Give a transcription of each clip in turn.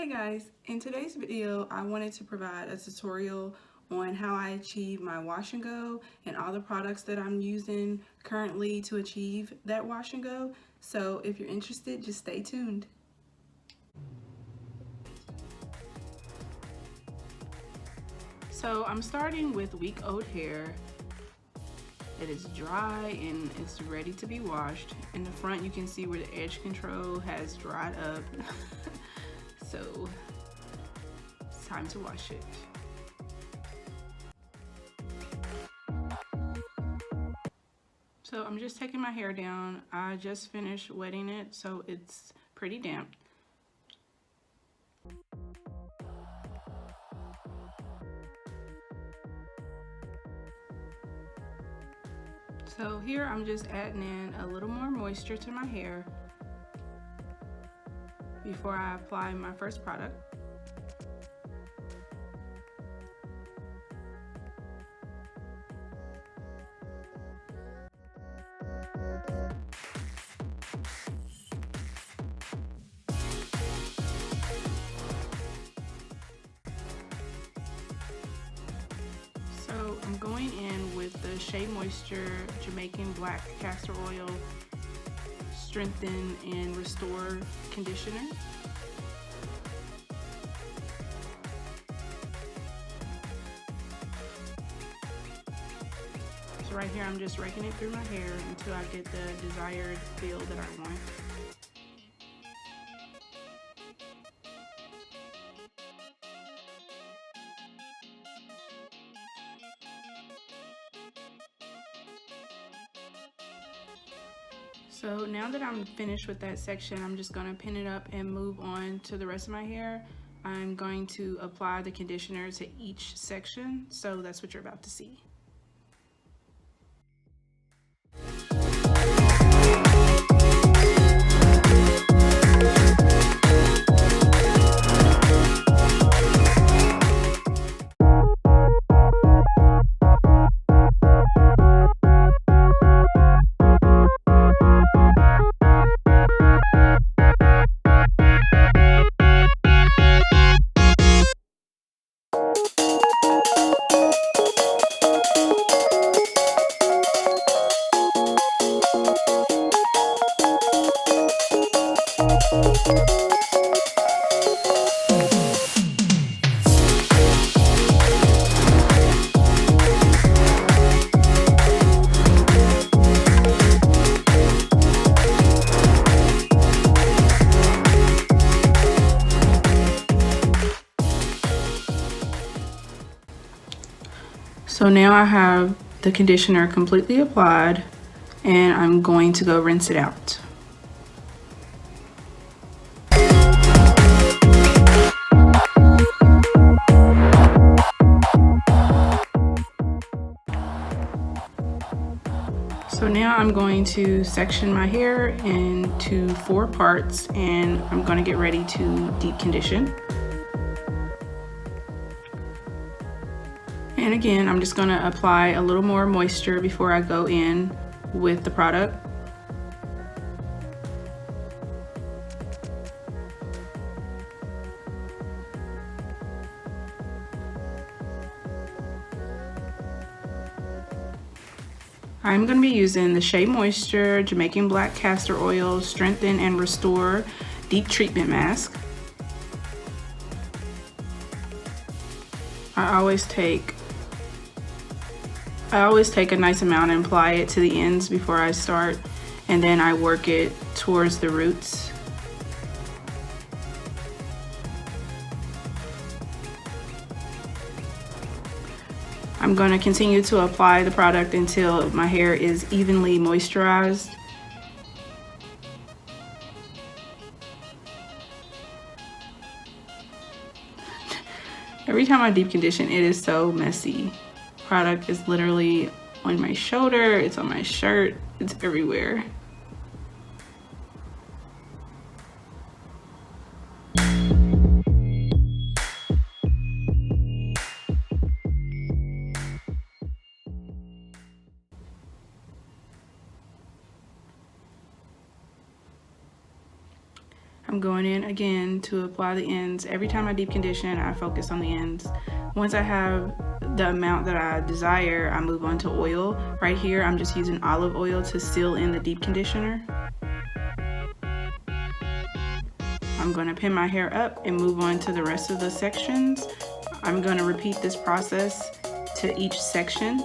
guys, in today's video I wanted to provide a tutorial on how I achieve my wash and go and all the products that I'm using currently to achieve that wash and go. So if you're interested, just stay tuned. So I'm starting with week-old hair. It is dry and it's ready to be washed. In the front you can see where the edge control has dried up. So it's time to wash it. So I'm just taking my hair down. I just finished wetting it, so it's pretty damp. So here I'm just adding in a little more moisture to my hair before I apply my first product. So I'm going in with the Shea Moisture Jamaican Black Castor Oil Strengthen and Restore Conditioner. So right here I'm just raking it through my hair until I get the desired feel that I want. So now that I'm finished with that section, I'm just gonna pin it up and move on to the rest of my hair. I'm going to apply the conditioner to each section, so that's what you're about to see. So now I have the conditioner completely applied and I'm going to go rinse it out. So now I'm going to section my hair into 4 parts and I'm going to get ready to deep condition. And again, I'm just going to apply a little more moisture before I go in with the product. I'm going to be using the Shea Moisture Jamaican Black Castor Oil Strengthen and Restore Deep Treatment Mask. I always take a nice amount and apply it to the ends before I start, and then I work it towards the roots. I'm going to continue to apply the product until my hair is evenly moisturized. Every time I deep condition, it is so messy. Product is literally on my shoulder, it's on my shirt, it's everywhere. I'm going in again to apply the ends. Every time I deep condition, I focus on the ends. Once I have the amount that I desire, I move on to oil. Right here, I'm just using olive oil to seal in the deep conditioner. I'm going to pin my hair up and move on to the rest of the sections. I'm going to repeat this process to each section.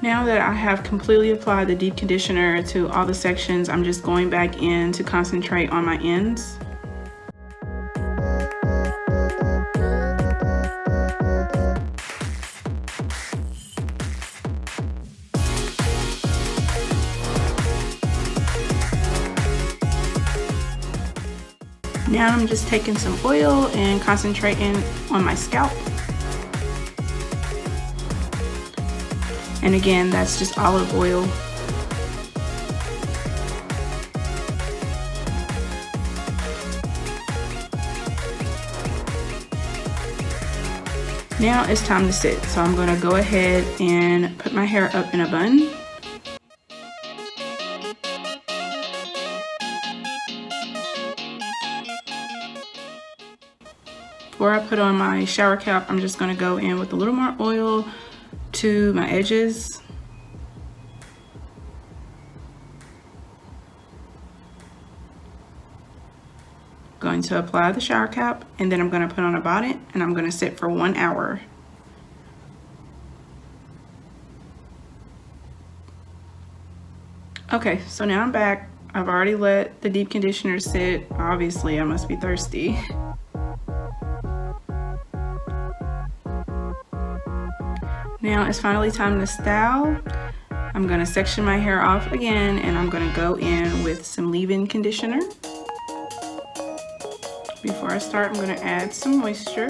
Now that I have completely applied the deep conditioner to all the sections, I'm just going back in to concentrate on my ends. Now I'm just taking some oil and concentrating on my scalp. And again, that's just olive oil. Now it's time to sit. So I'm going to go ahead and put my hair up in a bun. Before I put on my shower cap, I'm just going to go in with a little more oil to my edges. Going to apply the shower cap, and then I'm going to put on a bonnet, and I'm going to sit for 1 hour. Okay, so now I'm back. I've already let the deep conditioner sit. Obviously, I must be thirsty. Now it's finally time to style. I'm going to section my hair off again, and I'm going to go in with some leave-in conditioner. Before I start, I'm going to add some moisture.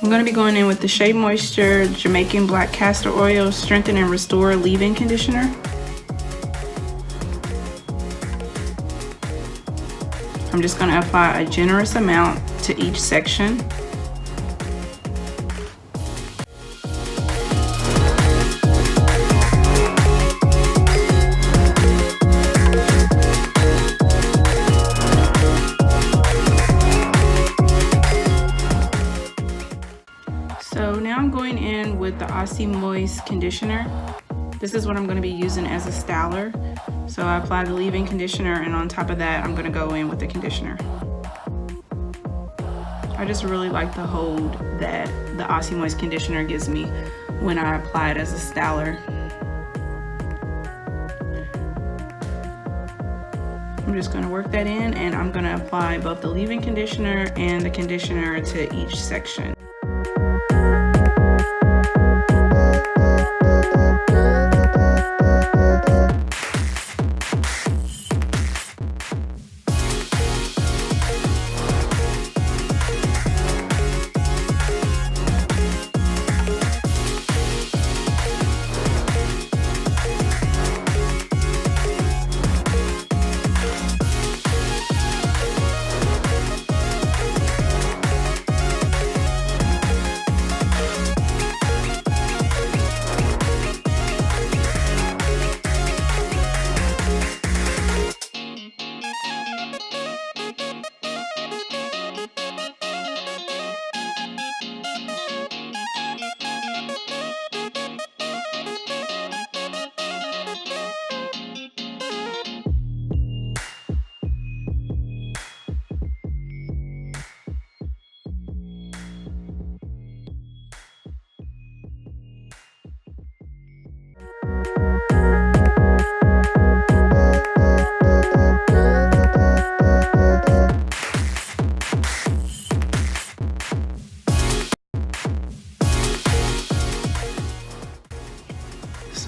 I'm going to be going in with the Shea Moisture Jamaican Black Castor Oil Strengthen and Restore Leave-In Conditioner. I'm just going to apply a generous amount to each section. So now I'm going in with the Aussie Moist Conditioner. This is what I'm going to be using as a styler. So I apply the leave-in conditioner, and on top of that, I'm going to go in with the conditioner. I just really like the hold that the Aussie Moist Conditioner gives me when I apply it as a styler. I'm just going to work that in, and I'm going to apply both the leave-in conditioner and the conditioner to each section.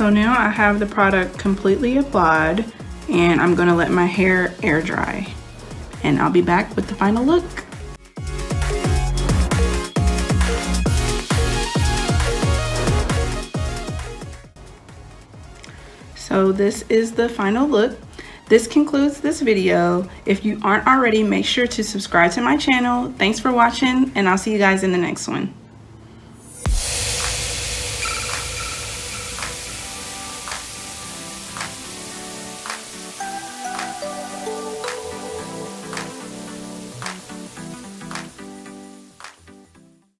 So now I have the product completely applied and I'm gonna let my hair air dry. And I'll be back with the final look. So this is the final look. This concludes this video. If you aren't already, make sure to subscribe to my channel. Thanks for watching, and I'll see you guys in the next one.